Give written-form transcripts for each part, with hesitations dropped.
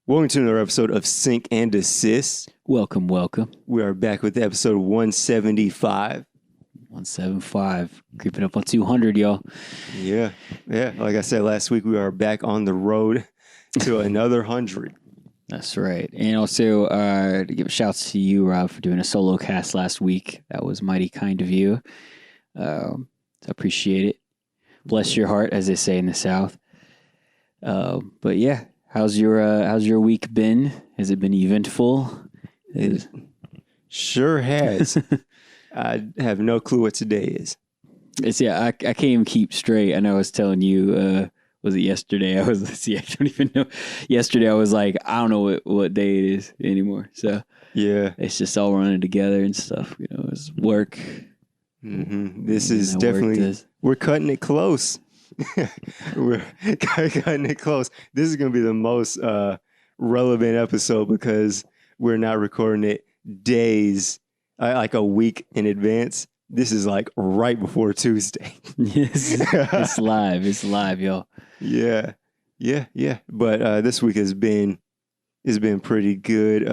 Welcome to another episode of Sync And Desist. Welcome. We are back with episode 175. 175. Creeping up on 200, y'all. Yeah. Like I said last week, we are back on the road to another 100. That's right. And also, to give shouts to you, Rob, for doing a solo cast last week. That was mighty kind of you. I appreciate it. Bless your heart, as they say in the South. But yeah, how's your week been? Has it been eventful? Sure has. I have no clue what today is. I can't even keep straight. I know I was telling you, was it yesterday? I don't even know. Yesterday I was like, I don't know what day it is anymore. So yeah, it's just all running together and stuff. You know, it's work. Mm-hmm. This is definitely, we're cutting it close. We're cutting it close. This is going to be the most relevant episode because we're not recording it days, like a week in advance. This is like right before Tuesday. Yes, it's live. It's live, y'all. Yeah. But this week has been pretty good.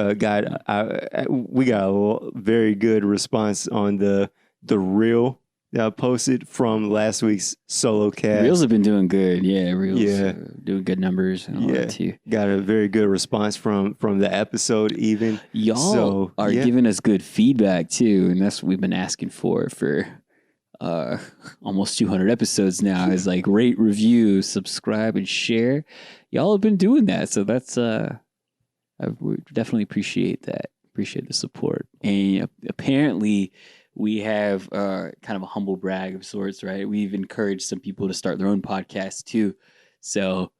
We got a very good response on the reel that I posted from last week's solo cast. Reels have been doing good. Yeah, Reels doing good numbers and all that too. Got a very good response from the episode even. Y'all are giving us good feedback too, and that's what we've been asking for almost 200 episodes now. Is like rate, review, subscribe, and share. Y'all have been doing that, so that's we definitely appreciate that. Appreciate the support, and apparently we have kind of a humble brag of sorts, right? We've encouraged some people to start their own podcast too. So,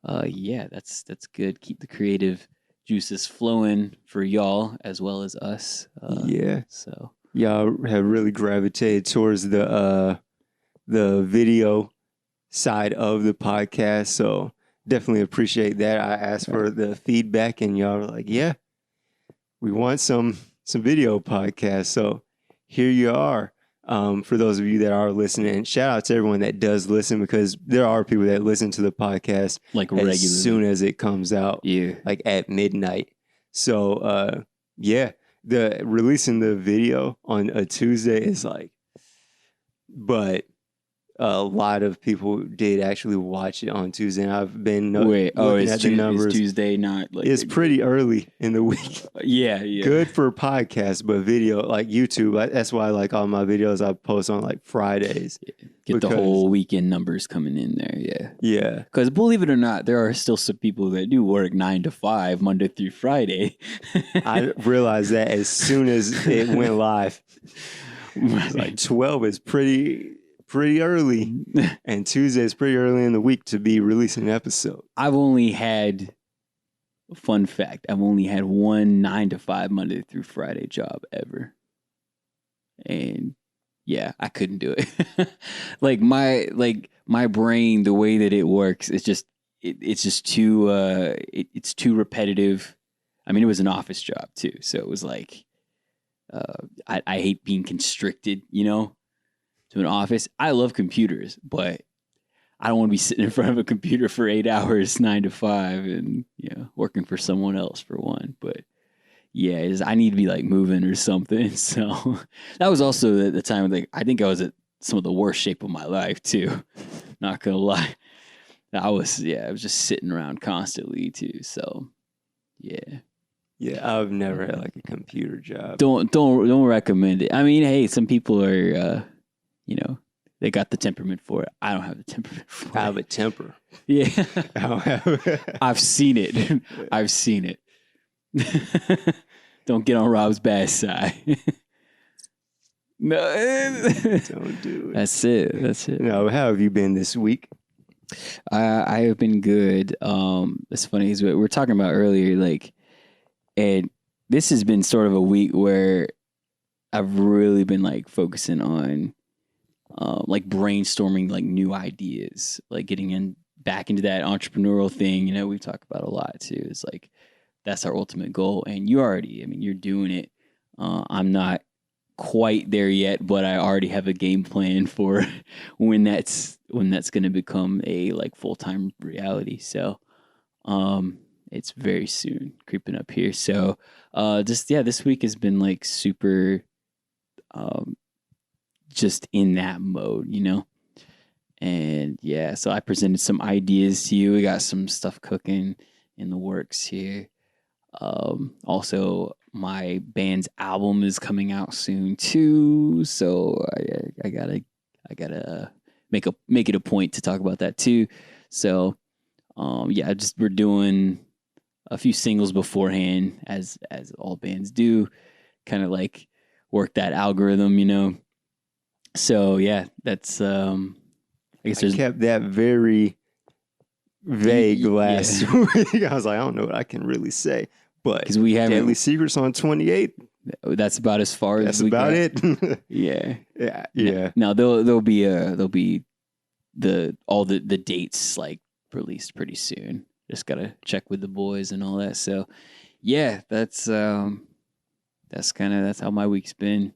that's good. Keep the creative juices flowing for y'all as well as us. So y'all have really gravitated towards the video side of the podcast. So definitely appreciate that. I asked for the feedback, and y'all were like, "Yeah, we want some video podcasts." So here you are. For those of you that are listening, and shout out to everyone that does listen, because there are people that listen to the podcast like regularly as soon as it comes out, like at midnight. So, the releasing the video on a Tuesday is like, but a lot of people did actually watch it on Tuesday. And I've been looking at the numbers. Is Tuesday not like it's pretty early in the week. Yeah. Good for podcasts, but video like YouTube. That's why like all my videos I post on like Fridays. Get the whole weekend numbers coming in there. Yeah. Because believe it or not, there are still some people that do work 9 to 5 Monday through Friday. I realized that as soon as it went live. Like 12 is pretty early, and Tuesday is pretty early in the week to be releasing an episode. Fun fact, I've only had one 9 to 5 Monday through Friday job ever. And yeah, I couldn't do it. my brain, the way that it works, it's just too it's too repetitive. I mean, it was an office job too, so it was like I hate being constricted, to an office. I love computers, but I don't want to be sitting in front of a computer for 8 hours, 9 to 5, and working for someone else for one. But yeah, I need to be like moving or something. So that was also the time. Like I think I was at some of the worst shape of my life too. Not gonna lie, I was just sitting around constantly too. So yeah. Yeah, I've never had like a computer job. Don't recommend it. I mean, hey, some people are, they got the temperament for it. I don't have the temperament for it. I have a temper. Yeah, I don't have. I've seen it. I've seen it. Don't get on Rob's bad side. No, don't do it. That's it. No, how have you been this week? I have been good. It's funny is what we were talking about earlier, like. And this has been sort of a week where I've really been like focusing on like brainstorming like new ideas, like getting back into that entrepreneurial thing. We talk about a lot too. It's like that's our ultimate goal. And you're doing it. I'm not quite there yet, but I already have a game plan for when that's going to become a like full-time reality. So it's very soon creeping up here. So this week has been like super just in that mode, you know? And yeah, so I presented some ideas to you. We got some stuff cooking in the works here. Also, my band's album is coming out soon too, so I gotta make it a point to talk about that too. So, we're doing a few singles beforehand, as all bands do, kind of like work that algorithm, you know. So yeah, that's I guess I kept that very vague last week. I was like, I don't know what I can really say, but because we have Deadly Secrets on 28. That's about as far as That's we about got. it. Yeah. Now there'll be all the dates like released pretty soon. Just gotta check with the boys and all that. So yeah, that's how my week's been.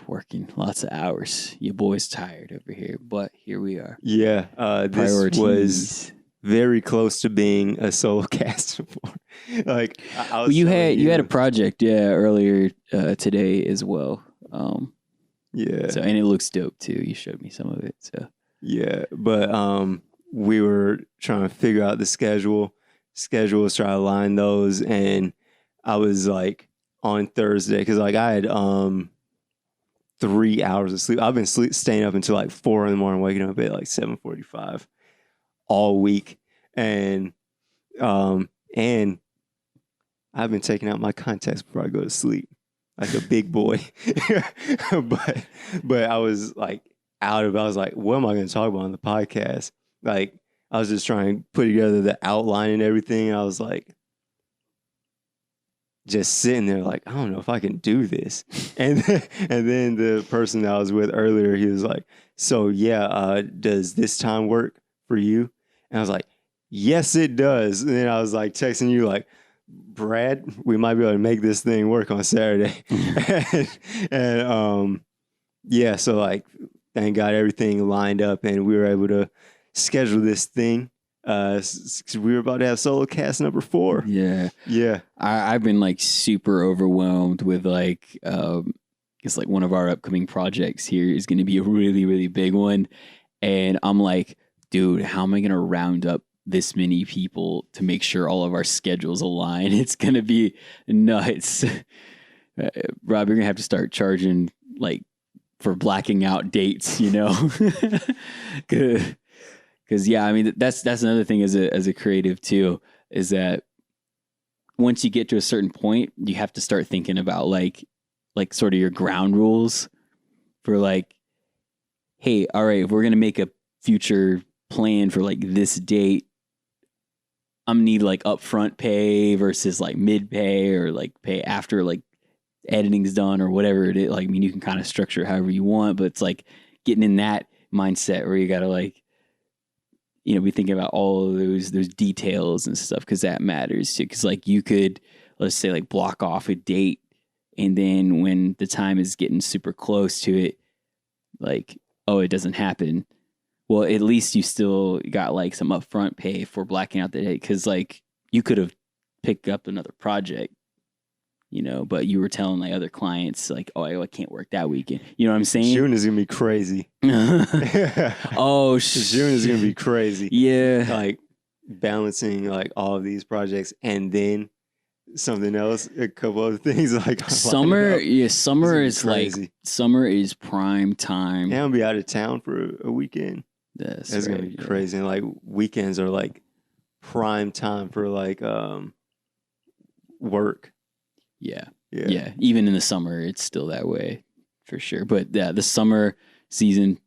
Working lots of hours. Your boy's tired over here, but here we are. Yeah, this was very close to being a solo cast before. Like you had a project, earlier today as well. Yeah. So and it looks dope too. You showed me some of it. So yeah, but we were trying to figure out the schedules, try to align those, and I was like on Thursday because like I had 3 hours of sleep. I've been staying up until like 4 a.m, waking up at like 7:45 all week, and I've been taking out my contacts before I go to sleep, like a big boy. but I was like I was like, what am I going to talk about on the podcast? Like I was just trying to put together the outline and everything. And I was like, just sitting there like, I don't know if I can do this. And then the person that I was with earlier, he was like, so yeah, does this time work for you? And I was like, yes, it does. And then I was like texting you like, Brad, we might be able to make this thing work on Saturday. and yeah, so like, thank God everything lined up and we were able to schedule this thing. We were about to have solo cast number 4. Yeah. I've been like super overwhelmed with like it's like one of our upcoming projects here is going to be a really, really big one, and I'm like, dude, how am I going to round up this many people to make sure all of our schedules align? It's going to be nuts. Rob, you're going to have to start charging like for blacking out dates, you know. Because yeah, I mean that's another thing as a creative too, is that once you get to a certain point, you have to start thinking about like sort of your ground rules for like, hey, all right, if we're gonna make a future plan for like this date, I'm gonna need like upfront pay versus like mid pay or like pay after like editing's done or whatever it is. Like, I mean, you can kind of structure it however you want, but it's like getting in that mindset where you gotta like, you know, be thinking about all of those details and stuff, because that matters too. Because like you could, let's say, like block off a date, and then when the time is getting super close to it, like, oh, it doesn't happen. Well, at least you still got like some upfront pay for blacking out the date, because like you could have picked up another project, you know, but you were telling like other clients like, oh, I can't work that weekend. You know what I'm saying? June is gonna be crazy. Oh, June is gonna be crazy. Yeah, like balancing like all of these projects and then something else, a couple other things like summer. Yeah, summer is crazy. like summer is prime time. And I'll be out of town for a weekend. That's right, gonna be crazy. And like weekends are like prime time for like work. Yeah. Even in the summer, it's still that way for sure. But yeah, the summer season,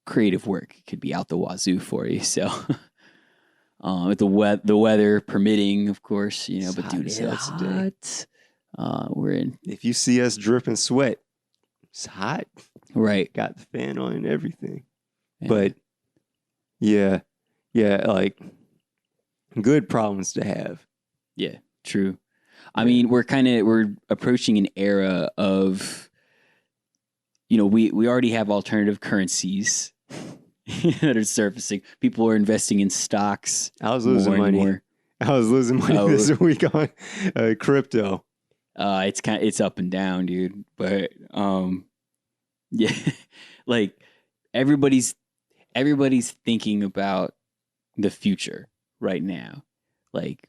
creative work could be out the wazoo for you. So, with the weather permitting, of course, you know. It's but hot dude, as it's hell today. hot. We're in. If you see us dripping sweat, it's hot. Right. Got the fan on and everything. Yeah. But yeah, like good problems to have. Yeah, true. I mean, we're approaching an era of, you know, we already have alternative currencies that are surfacing. People are investing in stocks. I was losing money. I was losing money this week on crypto. It's up and down, dude. But yeah, like everybody's thinking about the future right now. Like,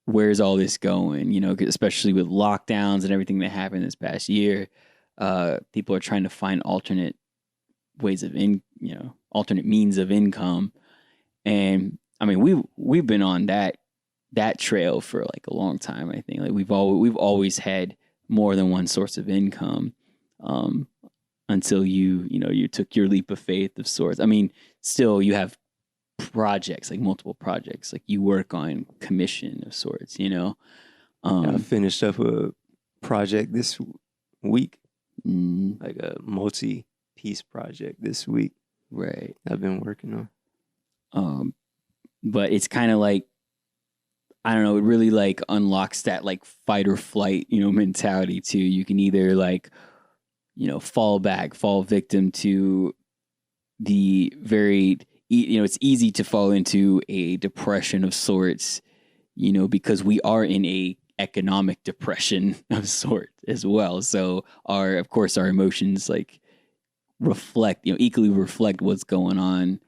where's all this going? You know, especially with lockdowns and everything that happened this past year. People are trying to find alternate ways of alternate means of income. And I mean, we've been on that trail for like a long time. I think like we've always had more than one source of income, until you took your leap of faith of sorts. I mean, still you have projects, like multiple projects, like you work on commission of sorts. I finished up a project this week, like a multi-piece project this week. Right. I've been working on. But it's kind of like, I don't know, it really like unlocks that like fight or flight, mentality too. You can either like, fall victim to the very, it's easy to fall into a depression of sorts, because we are in a economic depression of sorts as well. So our emotions like equally reflect what's going on,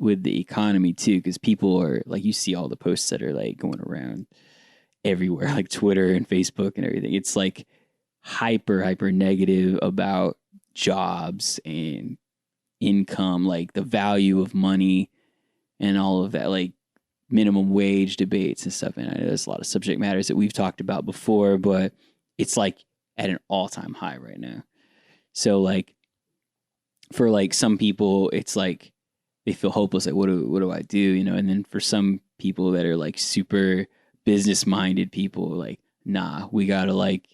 with the economy too, because people are like, you see all the posts that are like going around everywhere, like Twitter and Facebook and everything. It's like hyper negative about jobs and income, like the value of money and all of that, like minimum wage debates and stuff. And I know there's a lot of subject matters that we've talked about before, but it's like at an all-time high right now. So like for like some people, it's like they feel hopeless. Like, what do I do? And then for some people that are like super business minded people, like, nah, we gotta like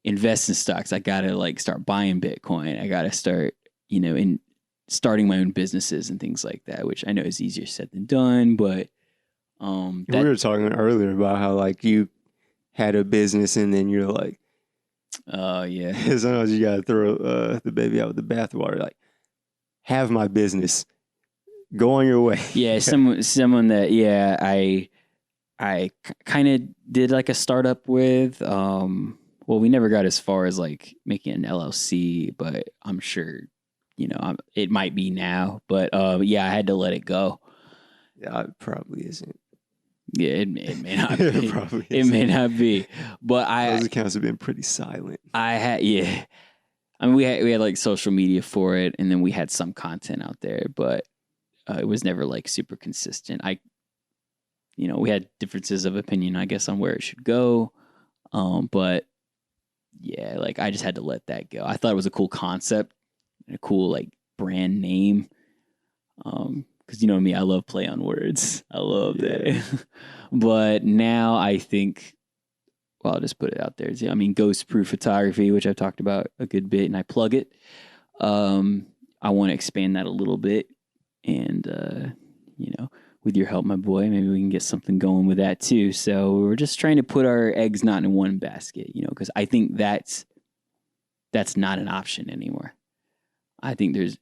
invest in stocks. I gotta like start buying Bitcoin. I gotta start, in starting my own businesses and things like that, which I know is easier said than done. But we were talking earlier about how like you had a business and then you're like, oh yeah, sometimes you gotta throw the baby out with the bathwater. Like, have my business. Go on your way. Yeah, someone that I kind of did like a startup with. Well, we never got as far as like making an LLC, but I'm sure it might be now. But yeah, I had to let it go. Yeah, it probably isn't. Yeah, it may not be. It probably isn't. It may not be. But those accounts have been pretty silent. I mean, we had like social media for it, and then we had some content out there, but it was never like super consistent. We had differences of opinion, I guess, on where it should go. But yeah, like I just had to let that go. I thought it was a cool concept and a cool like brand name. Cause me, I love play on words. I love that. But now I think, well, I'll just put it out there. I mean, ghost proof photography, which I've talked about a good bit, and I plug it. I want to expand that a little bit. And, with your help, my boy, maybe we can get something going with that too. So we're just trying to put our eggs not in one basket, because I think that's not an option anymore. I think there's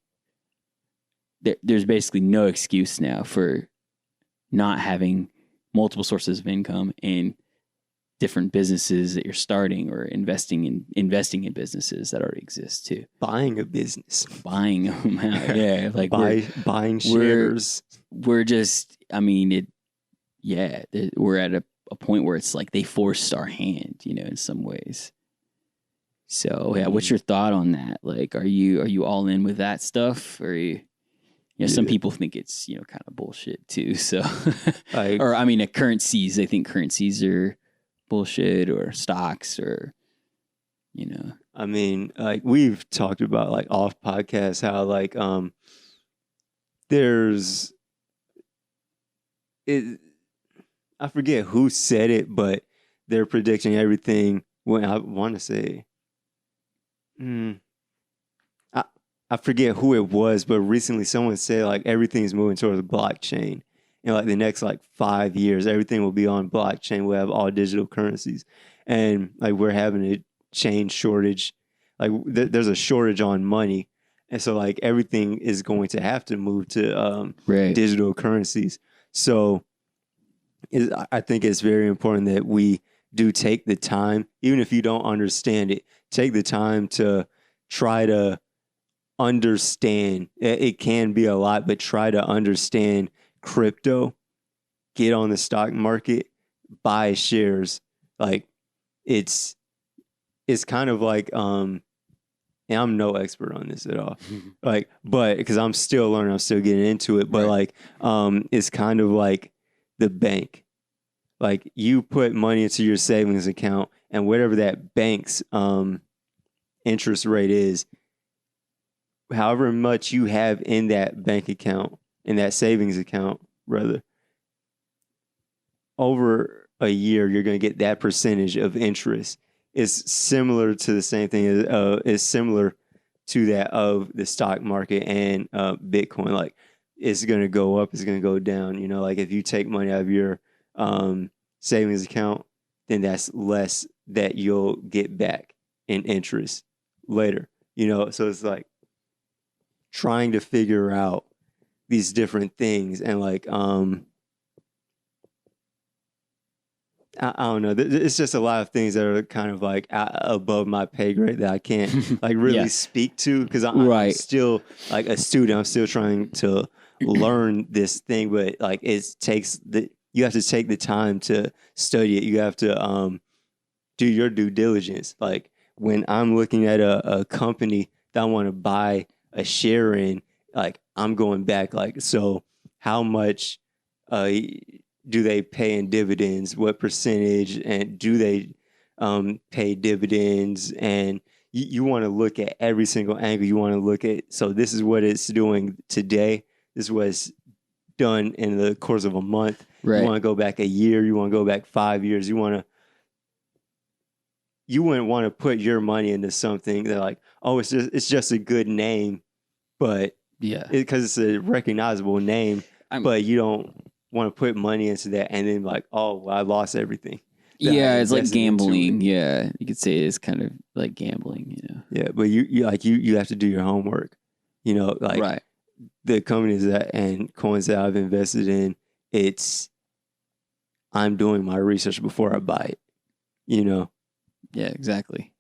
basically no excuse now for not having multiple sources of income and different businesses that you're starting or investing in businesses that already exist too. Buying a business. Buying them out. Yeah. Like buying shares. We're just, I mean, we're at a point where it's like they forced our hand, in some ways. So yeah, what's your thought on that? Like, are you all in with that stuff? Or some people think it's, kind of bullshit too. So, or I mean, currencies, they think currencies are bullshit, or stocks, or I mean, like we've talked about like off podcasts how like there's it, I forget who said it, but they're predicting everything. When I want to say, I forget who it was, but recently someone said like everything's moving towards blockchain. In like the next like 5 years, everything will be on blockchain. We'll have all digital currencies, and like we're having a chain shortage. Like there's a shortage on money, and so like everything is going to have to move to digital currencies. So I think it's very important that we do take the time, even if you don't understand it, take the time to try to understand. It can be a lot, but try to understand crypto, get on the stock market, buy shares. Like it's it's kind of like and I'm no expert on this at all. Like, but because I'm still learning, I'm still getting into it. But Right. like, it's kind of like the bank. Like you put money into your savings account, and whatever that bank's interest rate is, however much you have in that bank account, in that savings account, rather, over a year, you're going to get that percentage of interest. It's similar to the same thing. It's similar to that of the stock market and Bitcoin. Like it's going to go up, it's going to go down. You know, like if you take money out of your savings account, then that's less that you'll get back in interest later. You know, so it's like trying to figure out these different things and like I don't know. It's just a lot of things that are kind of like above my pay grade that I can't like really Yeah. speak to because I'm Right. still like a student. I'm still trying to learn this thing, but like you have to take the time to study it. You have to do your due diligence. Like when I'm looking at a company that I want to buy a share in, like I'm going back like, so how much uh do they pay in dividends? What percentage? And do they pay dividends? And you want to look at every single angle. You want to look at, so this is what it's doing today. This was done in the course of a month. Right. You want to go back a year. You want to go back 5 years. You wouldn't want to put your money into something that like, oh, it's just a good name, but Yeah. because it's a recognizable name, but you don't want to put money into that and then like, oh, well, I lost everything. Yeah, it's like invested into it. gambling. Yeah, you could say it's kind of like gambling. You know. Yeah, but you have to do your homework. You know, like Right. the companies that and coins that I've invested in, I'm doing my research before I buy it. You know, Yeah. Exactly.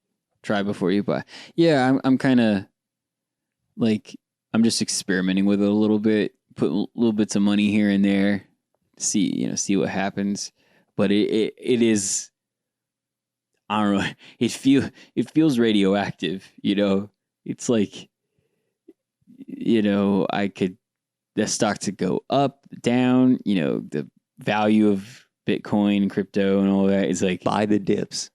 Try before you buy. Yeah, I'm kind of like I'm just experimenting with it a little bit, put little bits of money here and there, see what happens. But it is, I don't know. It feels radioactive. You know, it's like, I could the stock to go up, down. You know, the value of Bitcoin and crypto and all that is like buy the dips.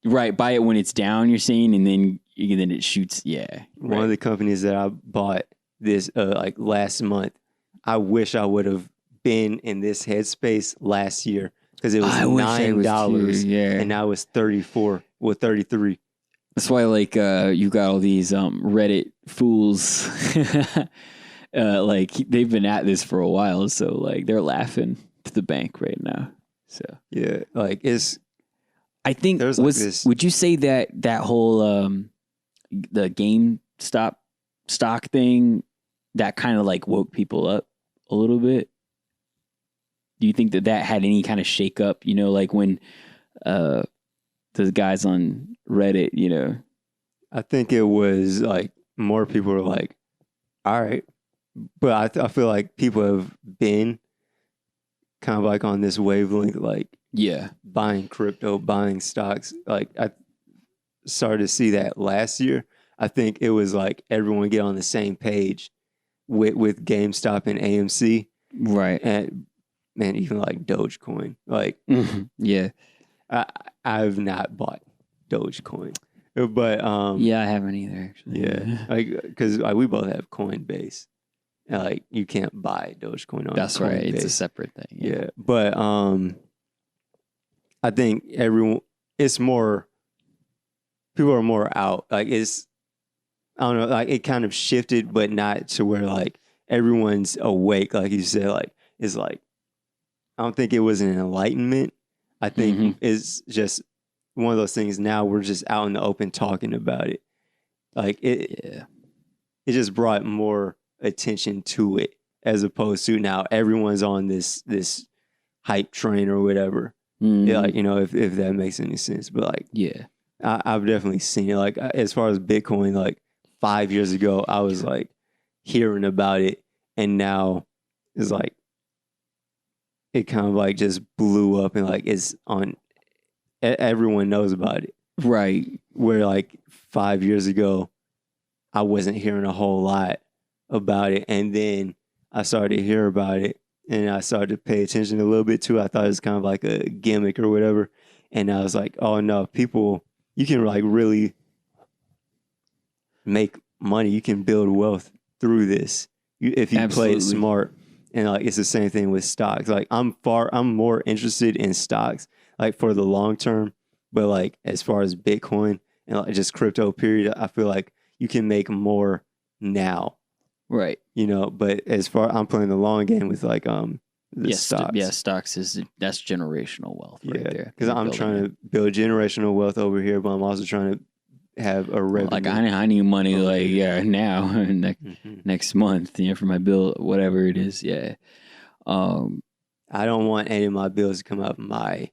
right. Buy it when it's down. You're saying, and then it shoots. Yeah, One of the companies that I bought this like last month, I wish I would have been in this headspace last year because it was $9 yeah. and now it's 34 or 33. That's why, like, you got all these Reddit fools, like they've been at this for a while, so like they're laughing to the bank right now. So Yeah, like it's I think there's like this. would you say that whole the GameStop stock thing that kind of like woke people up a little bit? Do you think that had any kind of shake up? You know, like when the guys on Reddit, you know. I think it was like more people were like, all right, but I feel like people have been kind of like on this wavelength, like Yeah. buying crypto, buying stocks. Like I started to see that last year. I think it was like everyone get on the same page with GameStop and AMC, Right. and man, even like Dogecoin. Like Yeah. I've not bought Dogecoin, but Yeah, I haven't either actually. yeah, like because like, we both have Coinbase. And, like you can't buy Dogecoin on That's Coinbase. right. It's a separate thing. Yeah, but I think it's more people are more out. Like I don't know, like it kind of shifted, but not to where like everyone's awake. Like you said, like it's like I don't think it was an enlightenment. I think it's just one of those things. Now we're just out in the open talking about it. Like it just brought more attention to it as opposed to now everyone's on this hype train or whatever. Yeah, like, if that makes any sense. But like, yeah. I've definitely seen it. Like as far as Bitcoin, like 5 years ago, I was like hearing about it, and now it's like it kind of like just blew up, and like it's on. Everyone knows about it. Right. Where like 5 years ago, I wasn't hearing a whole lot about it, and then I started to hear about it, and I started to pay attention a little bit too. I thought it was kind of like a gimmick or whatever, and I was like, oh no, people, you can like really make money. You can build wealth through this if you play it smart. And like it's the same thing with stocks. Like I'm more interested in stocks like for the long term, but like as far as Bitcoin and like just crypto period, I feel like you can make more now. Right. But as far I'm playing the long game with like the stocks. Stocks that's generational wealth right there. Because I'm trying to build generational wealth over here, but I'm also trying to have a revenue. Like I need money now next month, for my bill, whatever it is. Yeah. I don't want any of my bills to come out of my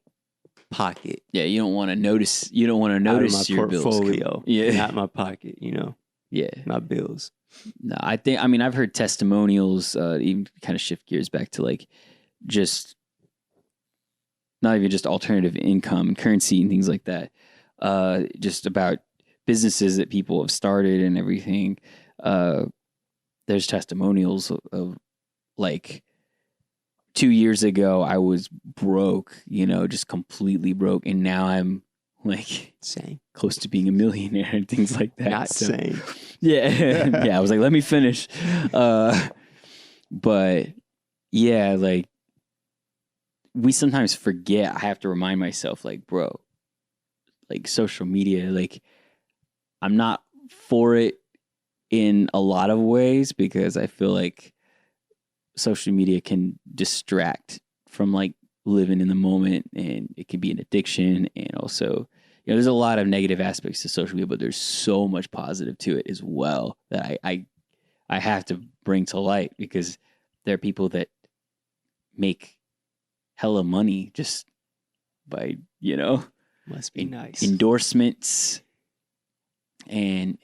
pocket. Yeah, you don't want to notice. You don't want to notice my your portfolio. Yeah, not my pocket. Yeah, my bills. No, I've heard testimonials. Even kind of shift gears back to like just not even just alternative income and currency and things like that. Just about businesses that people have started and everything. There's testimonials of like 2 years ago I was broke, just completely broke, and now I'm like same close to being a millionaire and things like that. Not same. Yeah. Yeah. I was like, let me finish. But yeah, like we sometimes forget. I have to remind myself, like, bro, like social media, like I'm not for it in a lot of ways because I feel like social media can distract from like living in the moment, and it can be an addiction. And also, there's a lot of negative aspects to social media, but there's so much positive to it as well that I have to bring to light, because there are people that make hella money just by, must be nice endorsements and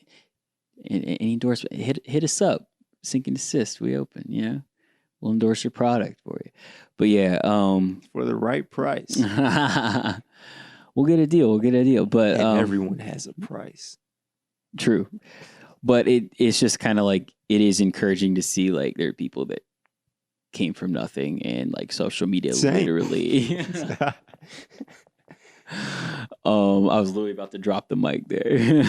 endorsement. Hit us up. Sync and Desist. We open, we'll endorse your product for you. But yeah, for the right price. We'll get a deal. But and everyone has a price. True. But it's just kind of like, it is encouraging to see like there are people that came from nothing, and like social media literally. I was literally about to drop the mic there.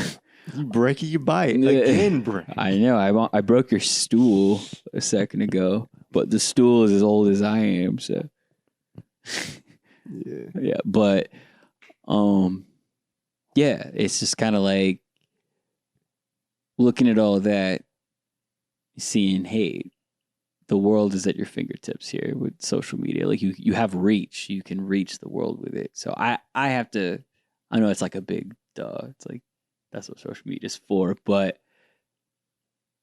You break it, you buy it again, bro. I know. I broke your stool a second ago, but the stool is as old as I am. So yeah. But yeah, it's just kind of like looking at all that, seeing, hey, the world is at your fingertips here with social media. Like you have reach. You can reach the world with it. So I know it's like a big duh. It's like, that's what social media is for. But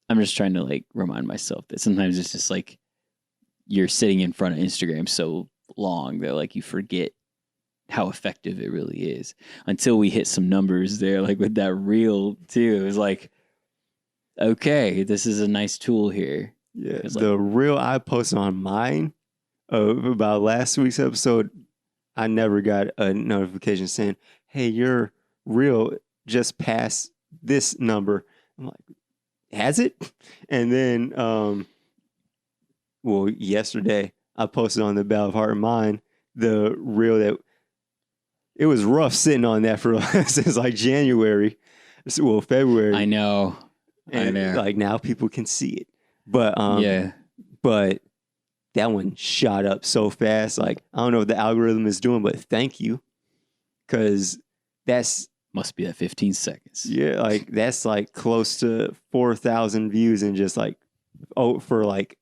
I'm just trying to like remind myself that sometimes it's just like you're sitting in front of Instagram so long that like you forget how effective it really is, until we hit some numbers there, like with that reel too. It was like, okay, this is a nice tool here. Yeah, the reel I posted on mine about last week's episode, I never got a notification saying, hey, your reel just passed this number. I'm like, has it? And then, yesterday I posted on the Battle of Heart and Mind the reel that it was rough sitting on that for since like January, February. I know. Like now people can see it. But but that one shot up so fast. Like I don't know what the algorithm is doing, but thank you, because that's must be at 15 seconds. Yeah, like that's like close to 4,000 views in just like for like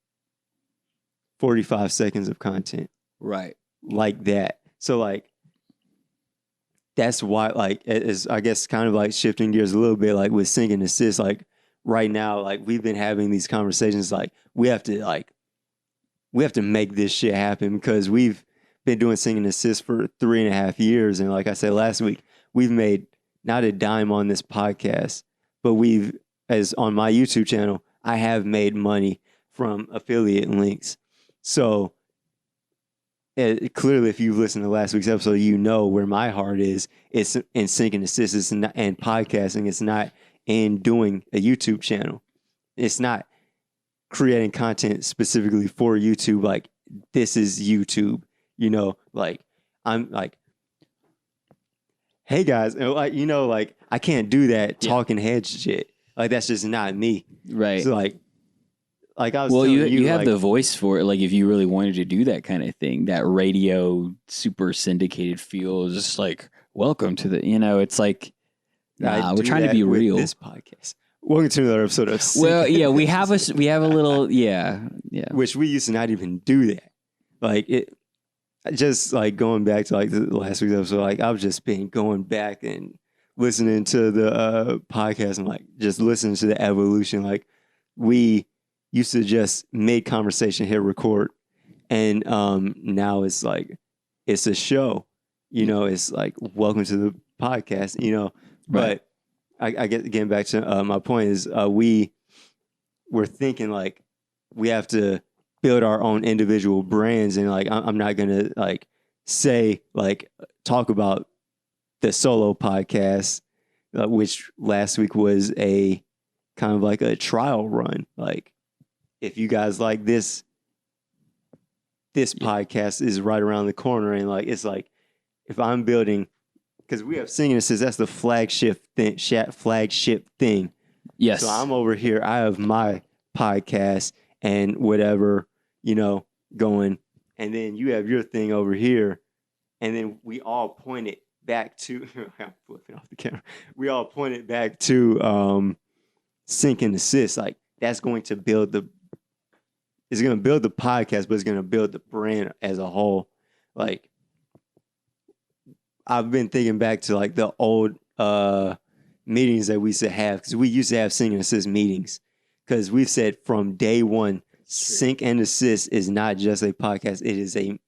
45 seconds of content. Right. Like that. So like that's why like it is, I guess, kind of like shifting gears a little bit, like with Sync and Desist. Like right now, like we've been having these conversations, like we have to make this shit happen, because we've been doing Sync And Desist for 3.5 years. And like I said last week, we've made not a dime on this podcast, but as on my YouTube channel, I have made money from affiliate links. So clearly, if you've listened to last week's episode, you know where my heart is. It's in Sync and Desist and podcasting. It's not in doing a YouTube channel. It's not creating content specifically for YouTube. Like, this is YouTube, like I'm like, hey guys, and like I can't do that talking head shit. Like, that's just not me. Right. So like I was well, telling you have like, the voice for it. Like, if you really wanted to do that kind of thing, that radio super syndicated feel, just like, welcome to the, it's like, we're trying to be real. This podcast. Welcome to another episode of Well, yeah, we have a little, yeah. Which we used to not even do that. Like, it just like going back to like the last week's episode, like I've just been going back and listening to the podcast and like just listening to the evolution. Like, we used to just make conversation, hit record, and now it's like it's a show. It's like, welcome to the podcast. Right. But I get getting back to my point is we're thinking like we have to build our own individual brands, and like I'm not gonna like say like talk about the solo podcast, which last week was a kind of like a trial run. Like, if you guys like this podcast is right around the corner, and like it's like if I'm building, because we have Sync And Desist, that's the flagship thing. Yes. So I'm over here. I have my podcast and whatever, going. And then you have your thing over here. And then we all point it back to, I'm flipping off the camera. We all point it back to Sync And Desist. Like, that's going to build it's going to build the podcast, but it's going to build the brand as a whole. Like, I've been thinking back to like the old meetings that we used to have, because we used to have Sync and Desist meetings, because we've said from day one, Sync and Desist is not just a podcast. It is a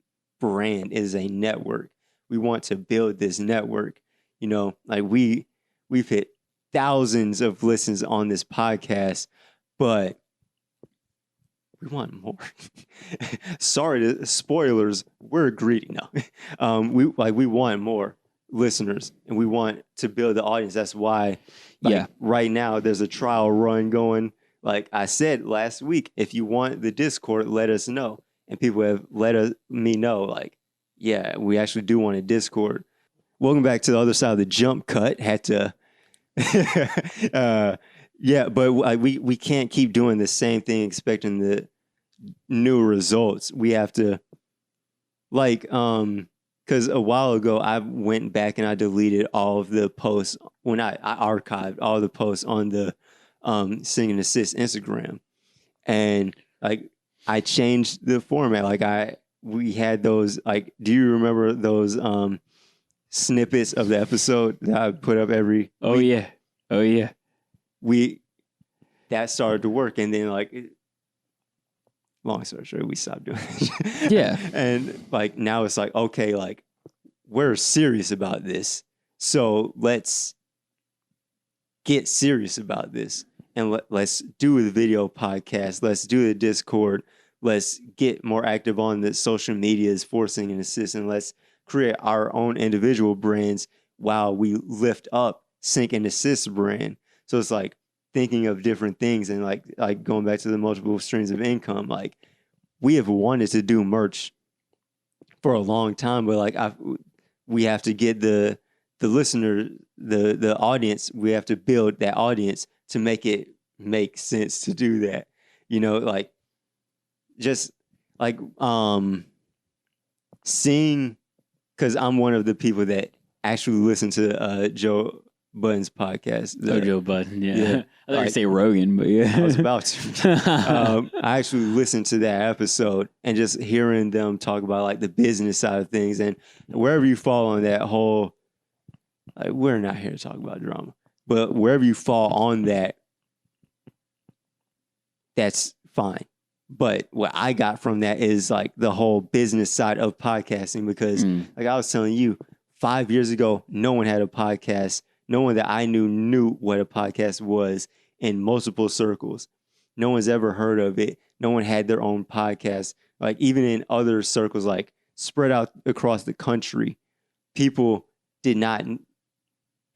brand. It is a network. We want to build this network. Like we've hit thousands of listens on this podcast, but we want more. Sorry, spoilers. We're greedy now. We want more listeners, and we want to build the audience. That's why, right now there's a trial run going. Like I said last week, if you want the Discord, let us know. And people have let me know. Like, yeah, we actually do want a Discord. Welcome back to the other side of the jump cut. Had to. Yeah, but we can't keep doing the same thing expecting the new results. We have to, like, because a while ago I went back and I deleted all of the posts when I archived all the posts on the Sync and Desist Instagram, and like I changed the format. Like we had those, like, do you remember those snippets of the episode that I put up every week? Oh yeah. That started to work, and then like, long story short, we stopped doing it. Yeah. And like now it's like, okay, like we're serious about this, so let's get serious about this, and let's do the video podcast. Let's do the Discord. Let's get more active on the social medias for Sync and Desist, and let's create our own individual brands while we lift up Sync and Desist brand. So it's like thinking of different things, and like going back to the multiple streams of income. Like, we have wanted to do merch for a long time, but like we have to get the listener, the audience. We have to build that audience to make it make sense to do that. Like, just like seeing, because I'm one of the people that actually listen to Joe Budden's podcast. Joe Budden, yeah. I thought Like, you say Rogan, but yeah. I was about to. I actually listened to that episode, and just hearing them talk about like the business side of things, and wherever you fall on that whole, like, we're not here to talk about drama, but wherever you fall on that, that's fine. But what I got from that is like the whole business side of podcasting, because like I was telling you, 5 years ago, no one had a podcast. No one that I knew what a podcast was in multiple circles. No one's ever heard of it. No one had their own podcast. Like even in other circles, like spread out across the country, people did not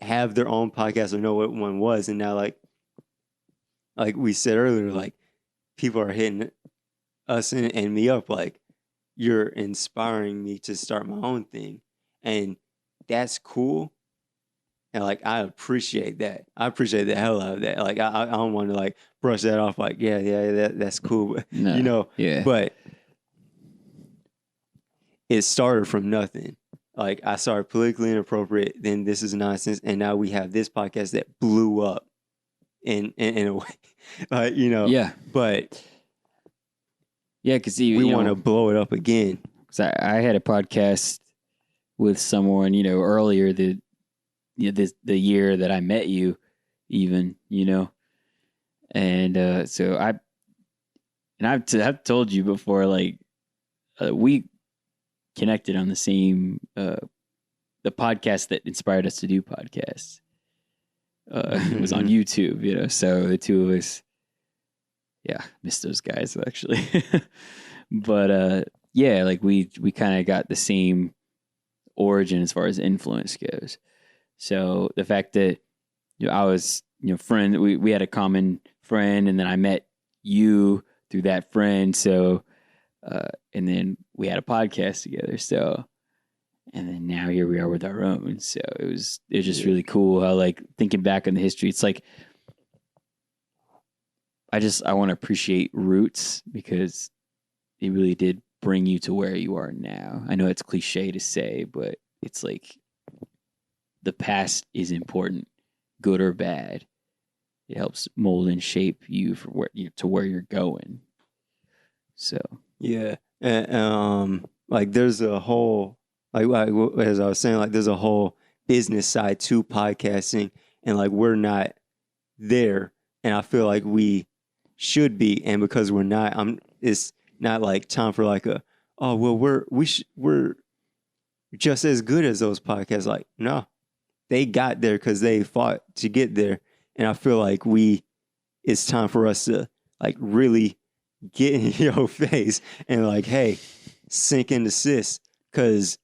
have their own podcast or know what one was. And now like we said earlier, like people are hitting us and me up like, you're inspiring me to start my own thing. And that's cool. And like, I appreciate that. I appreciate the hell out of that. Like, I don't want to like brush that off. Like, that's cool. But, No, you know, yeah. but it started from nothing. Like I started politically inappropriate. Then This Is Nonsense. And now we have this podcast that blew up in a way, you know, Yeah. but Yeah. Cause we want to blow it up again. Cause I had a podcast with someone, earlier the year that I met you, even, and so I've told you before, like we connected on the same the podcast that inspired us to do podcasts. It was on YouTube, so the two of us, missed those guys actually, but like we kind of got the same origin as far as influence goes. So the fact that I was friend, we had a common friend, and then I met you through that friend. So and then we had a podcast together. So and then now here we are with our own. So it was just really cool how, like, thinking back on the history, it's like I want to appreciate roots, because it really did bring you to where you are now. I know it's cliche to say, but it's like the past is important, good or bad. It helps mold and shape you for where you're going. So yeah, and like there's a whole like as I was saying, like there's a whole business side to podcasting, and like we're not there, and I feel like we should be, and because we're not, it's not like time for like we're just as good as those podcasts. Like, no, they got there because they fought to get there. And I feel like it's time for us to like really get in your face and like, hey, Sync and Desist, because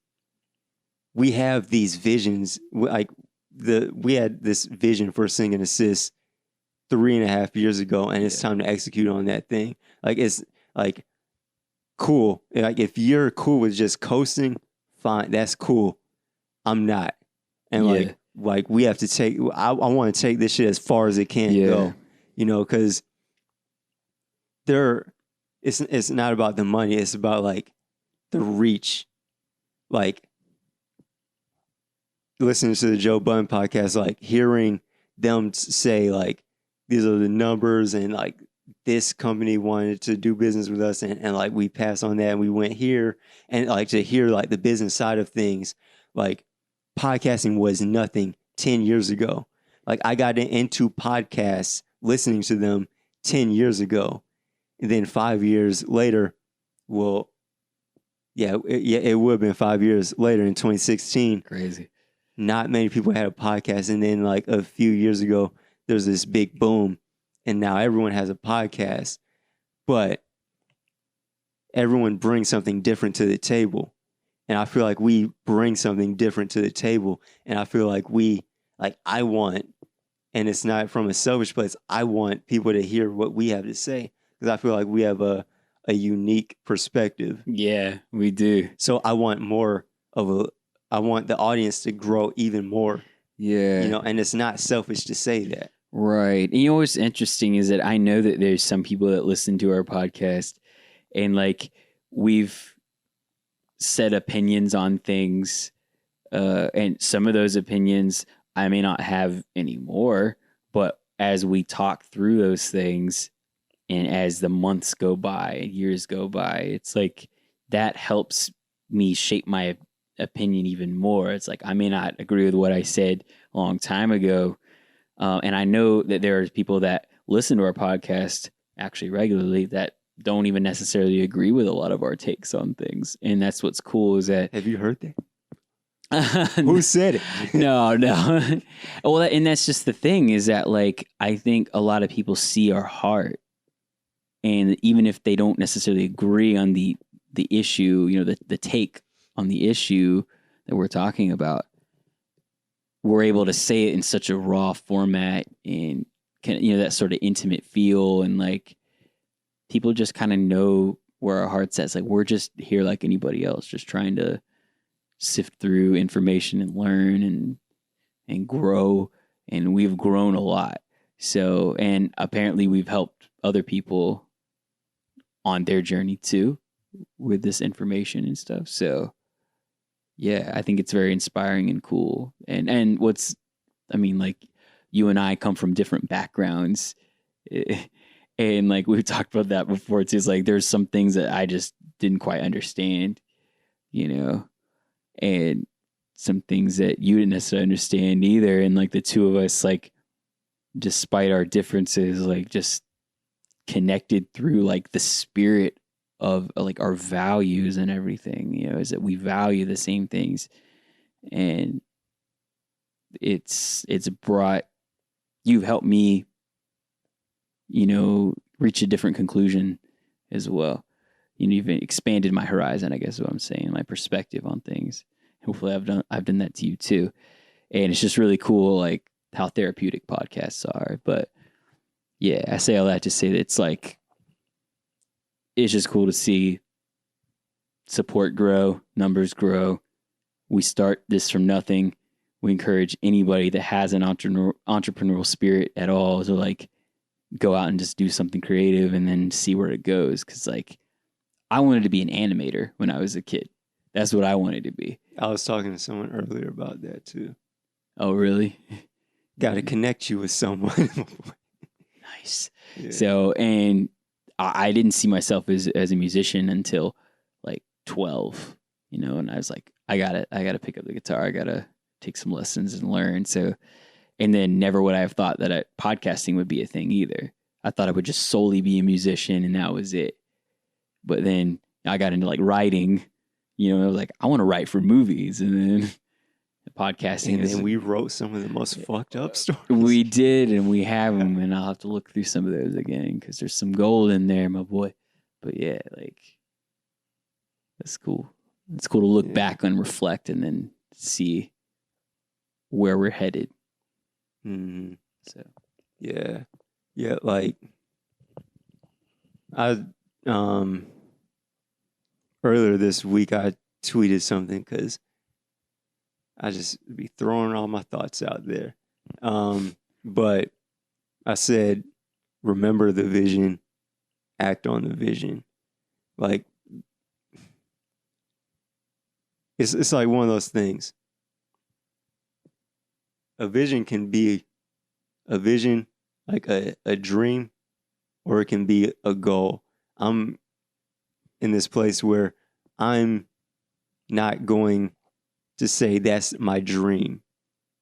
we have these visions. Like we had this vision for Sync and Desist 3.5 years ago, and it's time to execute on that thing. Like, it's like cool. Like, if you're cool with just coasting, fine, that's cool. I'm not. And like we have to take, I want to take this shit as far as it can go, because it's not about the money. It's about like the reach. Like listening to the Joe Budden podcast, like hearing them say like, these are the numbers, and like this company wanted to do business with us, and like we passed on that and we went here, and like to hear like the business side of things. Like podcasting was nothing 10 years ago. Like I got into podcasts listening to them 10 years ago, and then 5 years later, it would have been 5 years later in 2016. Crazy. Not many people had a podcast, and then like a few years ago, there's this big boom, and now everyone has a podcast, but everyone brings something different to the table. And I feel like we bring something different to the table. And I feel like I want, and it's not from a selfish place, I want people to hear what we have to say, because I feel like we have a unique perspective. Yeah, we do. So I want I want the audience to grow even more. Yeah. And it's not selfish to say that. Right. And what's interesting is that I know that there's some people that listen to our podcast, and like we've said opinions on things, and some of those opinions I may not have anymore, but as we talk through those things and as the months go by and years go by, it's like that helps me shape my opinion even more. It's like I may not agree with what I said a long time ago, and I know that there are people that listen to our podcast actually regularly that don't even necessarily agree with a lot of our takes on things. And that's what's cool is that Have you heard that? Who said it? no. Well, and that's just the thing is that like I think a lot of people see our heart, and even if they don't necessarily agree on the issue, you know, the take on the issue that we're talking about, we're able to say it in such a raw format and you know, that sort of intimate feel, and like people just kind of know where our heart's at. It's like we're just here like anybody else, just trying to sift through information and learn and grow. And we've grown a lot. So, and apparently we've helped other people on their journey too with this information and stuff. So yeah, I think it's very inspiring and cool. And what's, I mean, like you and I come from different backgrounds. And like we've talked about that before too. It's like there's some things that I just didn't quite understand, you know, and some things that you didn't necessarily understand either. And like the two of us, like, despite our differences, like just connected through like the spirit of like our values and everything, you know, is that we value the same things. And it's brought, you've helped me, you know, reach a different conclusion as well. You know, you've expanded my horizon, I guess is what I'm saying, my perspective on things. Hopefully I've done that to you too. And it's just really cool, like how therapeutic podcasts are. But yeah, I say all that to say that it's like, it's just cool to see support grow, numbers grow. We start this from nothing. We encourage anybody that has an entrepreneurial spirit at all to like go out and just do something creative and then see where it goes. Cause like I wanted to be an animator when I was a kid. That's what I wanted to be. I was talking to someone earlier about that too. Oh, really? Got to connect you with someone. Nice. Yeah. So, and I didn't see myself as a musician until like 12, you know, and I was like, I gotta pick up the guitar. I gotta take some lessons and learn. So, and then never would I have thought that podcasting would be a thing either. I thought I would just solely be a musician and that was it. But then I got into like writing, you know, I was like, I want to write for movies. And then the podcasting. And then we wrote some of the most fucked up stories. We did, and we have them, and I'll have to look through some of those again because there's some gold in there, my boy. But yeah, like, that's cool. It's cool to look back and reflect and then see where we're headed. Mm-hmm. So, yeah, like I earlier this week I tweeted something because I just be throwing all my thoughts out there. But I said, remember the vision, act on the vision. Like, it's like one of those things. A vision can be a vision, like a dream, or it can be a goal. I'm in this place where I'm not going to say that's my dream.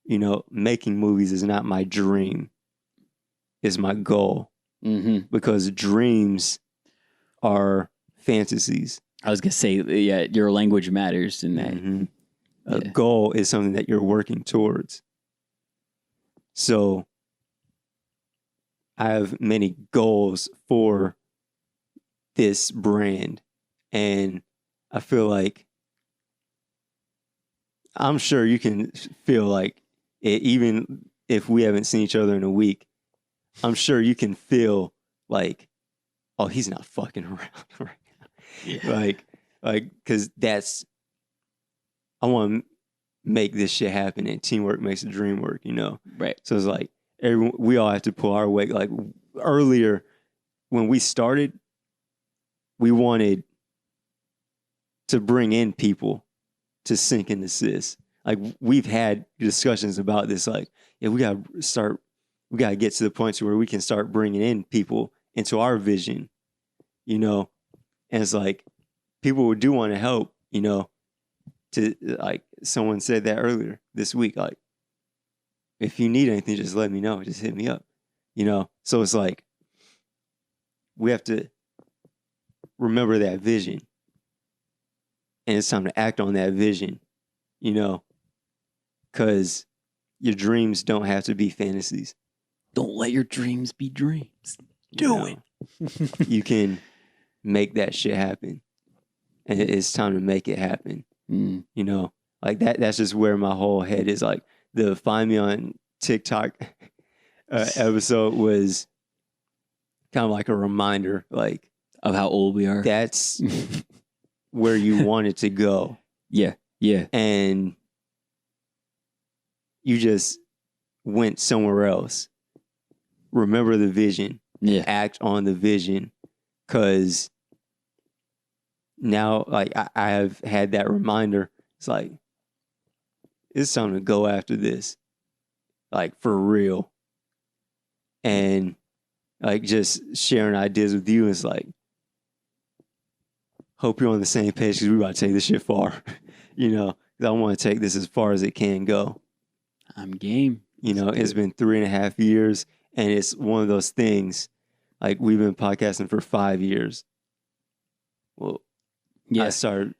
You know, making movies is not my dream. It's my goal. mm-hmm. Because dreams are fantasies. I was gonna say, yeah, your language matters in that. Mm-hmm. A goal is something that you're working towards. So I have many goals for this brand, and I feel like I'm sure you can feel like it, even if we haven't seen each other in a week, I'm sure you can feel like, oh, he's not fucking around right now. Yeah. Like, because I want to make this shit happen, and teamwork makes the dream work, you know? Right. So it's like, we all have to pull our weight. Like, earlier, when we started, we wanted to bring in people to Sync and Desist. Like, we've had discussions about this. Like, yeah, we got to get to the point to where we can start bringing in people into our vision, you know? And it's like, people do want to help, you know, to, like, someone said that earlier this week, like, if you need anything, just let me know. Just hit me up, you know? So it's like, we have to remember that vision. And it's time to act on that vision, you know, because your dreams don't have to be fantasies. Don't let your dreams be dreams. You know, you can make that shit happen. And it's time to make it happen. Mm. You know, like that's just where my whole head is. Like the Find Me on TikTok episode was kind of like a reminder, like, of how old we are. That's where you wanted to go. Yeah. And you just went somewhere else. Remember the vision. Yeah. Act on the vision. Because now, like, I have had that reminder. It's like, it's time to go after this. Like, for real. And, like, just sharing ideas with you is like, hope you're on the same page because we're about to take this shit far. You know, because I want to take this as far as it can go. I'm game. You know, it's been 3.5 years, and it's one of those things, like, we've been podcasting for 5 years. Well, yeah. I started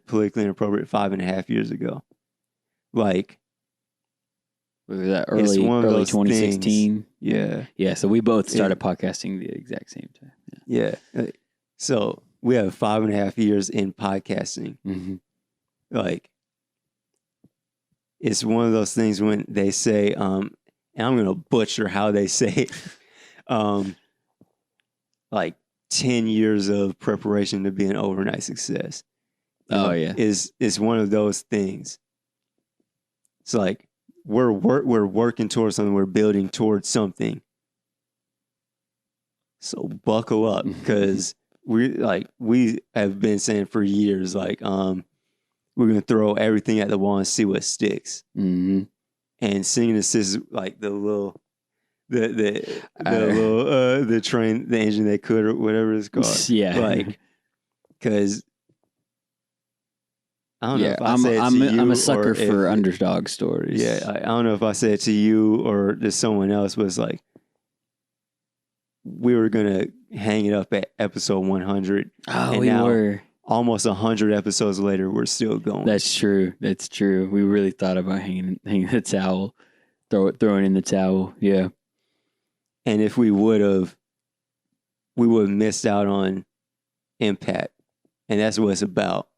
Politically Inappropriate 5.5 years ago. Like, was that early 2016? Things. Yeah. Yeah, so we both started podcasting the exact same time. Yeah. So we have 5.5 years in podcasting. Mm-hmm. Like, it's one of those things when they say, and I'm going to butcher how they say it, like 10 years of preparation to be an overnight success. Yeah. Is one of those things. It's like, we're working towards something. We're building towards something. So buckle up, because we have been saying for years, like, we're gonna throw everything at the wall and see what sticks. Mm-hmm. And Sync And Desist, like the train, the engine they could, or whatever it's called. Yeah, like, because I don't know if I say it to you, I'm a sucker for underdog stories. Yeah, I don't know if I said it to you or to someone else, but it's like, we were gonna hang it up at episode 100. Oh, and we now, were. Almost 100 episodes later, we're still going. That's true. We really thought about hanging the towel, throwing in the towel. Yeah. And if we would have missed out on impact, and that's what it's about.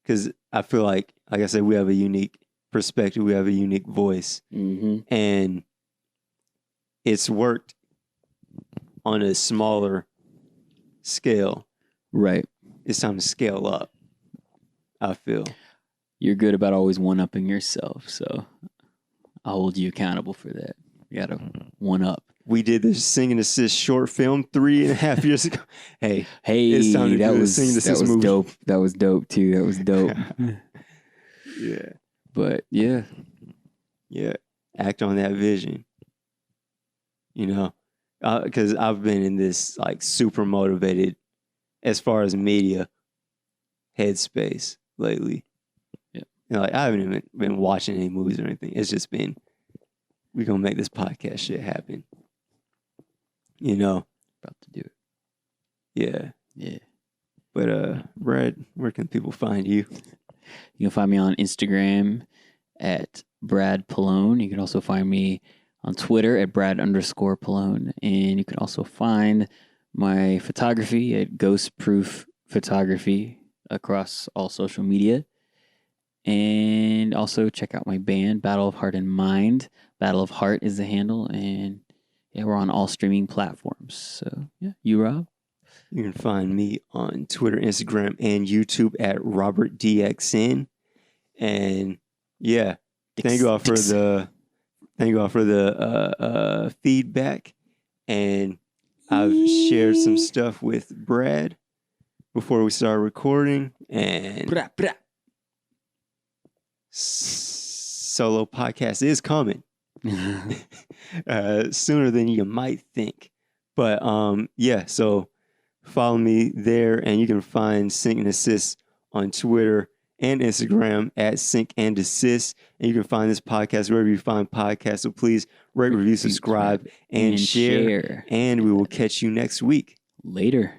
Because I feel like I said, we have a unique perspective, we have a unique voice, and it's worked on a smaller scale. Right. It's time to scale up, I feel. You're good about always one-upping yourself, so I'll hold you accountable for that. You got to one-up. We did the Sync And Desist short film 3.5 years ago. Hey, it's time to do the Sync And Desist movie. Dope. That was dope, too. That was dope. Yeah. But, yeah. Yeah. Act on that vision. You know? Because I've been in this, like, super motivated, as far as media, headspace lately. Yeah. You know, like, I haven't even been watching any movies or anything. It's just been, we're going to make this podcast shit happen. You know? About to do it. Yeah. Yeah. But, Brad, where can people find you? You can find me on Instagram at Brad Pallone. You can also find me on Twitter at Brad_Pallone. And you can also find my photography at Ghost Proof Photography across all social media. And also check out my band, Battle of Heart and Mind. Battle of Heart is the handle. And yeah, we're on all streaming platforms. So yeah, you, Rob? You can find me on Twitter, Instagram, and YouTube at RobertDXN. And yeah, thank you all for the feedback. And I've shared some stuff with Brad before we start recording, and solo podcast is coming sooner than you might think. But yeah, so follow me there, and you can find Sync and Desist on Twitter and Instagram at Sync and Desist. And you can find this podcast wherever you find podcasts. So please rate, review, subscribe, and share. And we will catch you next week. Later.